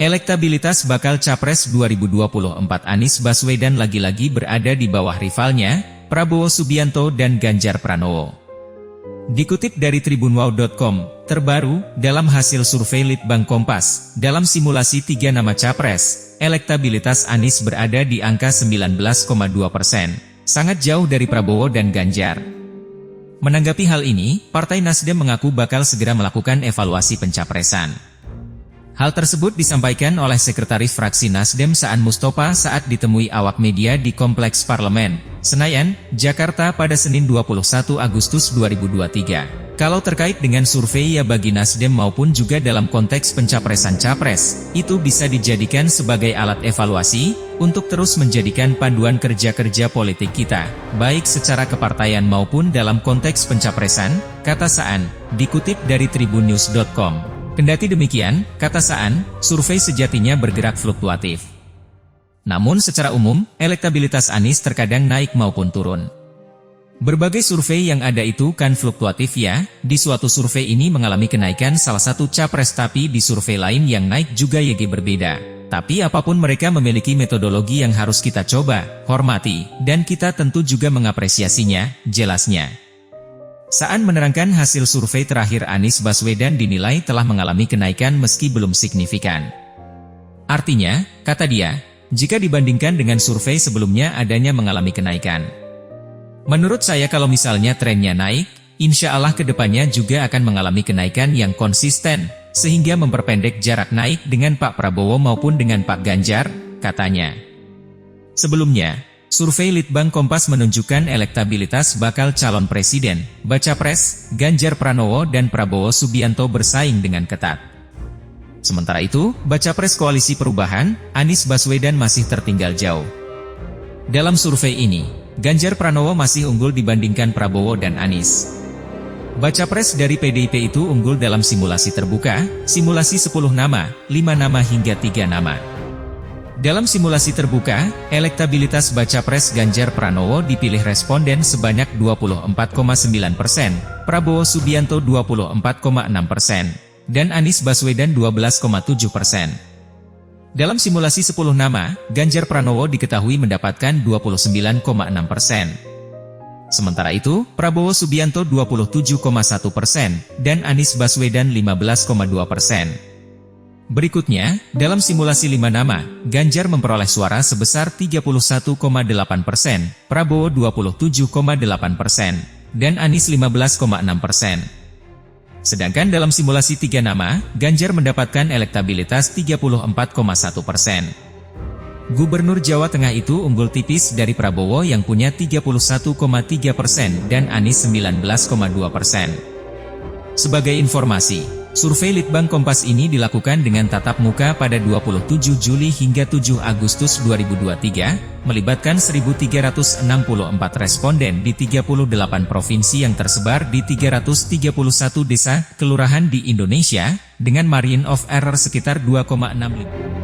Elektabilitas bakal Capres 2024 Anies Baswedan lagi-lagi berada di bawah rivalnya, Prabowo Subianto dan Ganjar Pranowo. Dikutip dari tribunwow.com, terbaru, dalam hasil survei Litbang Kompas, dalam simulasi 3 nama Capres, elektabilitas Anies berada di angka 19,2%, sangat jauh dari Prabowo dan Ganjar. Menanggapi hal ini, Partai Nasdem mengaku bakal segera melakukan evaluasi pencapresan. Hal tersebut disampaikan oleh Sekretaris Fraksi Nasdem Saan Mustopa saat ditemui awak media di Kompleks Parlemen, Senayan, Jakarta pada Senin 21 Agustus 2023. Kalau terkait dengan survei ya bagi Nasdem maupun juga dalam konteks pencapresan Capres, itu bisa dijadikan sebagai alat evaluasi, untuk terus menjadikan panduan kerja-kerja politik kita, baik secara kepartaian maupun dalam konteks pencapresan, kata Saan, dikutip dari tribunnews.com. Kendati demikian, kata Saan, survei sejatinya bergerak fluktuatif. Namun secara umum, elektabilitas Anies terkadang naik maupun turun. Berbagai survei yang ada itu kan fluktuatif ya, di suatu survei ini mengalami kenaikan salah satu capres tapi di survei lain yang naik juga YG berbeda. Tapi apapun mereka memiliki metodologi yang harus kita coba, hormati, dan kita tentu juga mengapresiasinya, jelasnya. Saan menerangkan hasil survei terakhir Anies Baswedan dinilai telah mengalami kenaikan meski belum signifikan. Artinya, kata dia, jika dibandingkan dengan survei sebelumnya adanya mengalami kenaikan. Menurut saya kalau misalnya trennya naik, insya Allah kedepannya juga akan mengalami kenaikan yang konsisten, sehingga memperpendek jarak naik dengan Pak Prabowo maupun dengan Pak Ganjar, katanya. Sebelumnya, survei Litbang Kompas menunjukkan elektabilitas bakal calon presiden, baca pres, Ganjar Pranowo dan Prabowo Subianto bersaing dengan ketat. Sementara itu, baca pres Koalisi Perubahan, Anies Baswedan masih tertinggal jauh. Dalam survei ini, Ganjar Pranowo masih unggul dibandingkan Prabowo dan Anies. Baca pres dari PDIP itu unggul dalam simulasi terbuka, simulasi 10 nama, 5 nama hingga 3 nama. Dalam simulasi terbuka, elektabilitas baca pres Ganjar Pranowo dipilih responden sebanyak 24,9%, Prabowo Subianto 24,6%, dan Anies Baswedan 12,7%. Dalam simulasi 10 nama, Ganjar Pranowo diketahui mendapatkan 29,6%. Sementara itu, Prabowo Subianto 27,1% dan Anies Baswedan 15,2%. Berikutnya, dalam simulasi 5 nama, Ganjar memperoleh suara sebesar 31,8%, Prabowo 27,8%, dan Anies 15,6%. Sedangkan dalam simulasi 3 nama, Ganjar mendapatkan elektabilitas 34,1%. Gubernur Jawa Tengah itu unggul tipis dari Prabowo yang punya 31,3% dan Anies 19,2%. Sebagai informasi, survei Litbang Kompas ini dilakukan dengan tatap muka pada 27 Juli hingga 7 Agustus 2023, melibatkan 1.364 responden di 38 provinsi yang tersebar di 331 desa, kelurahan di Indonesia, dengan margin of error sekitar 2,65.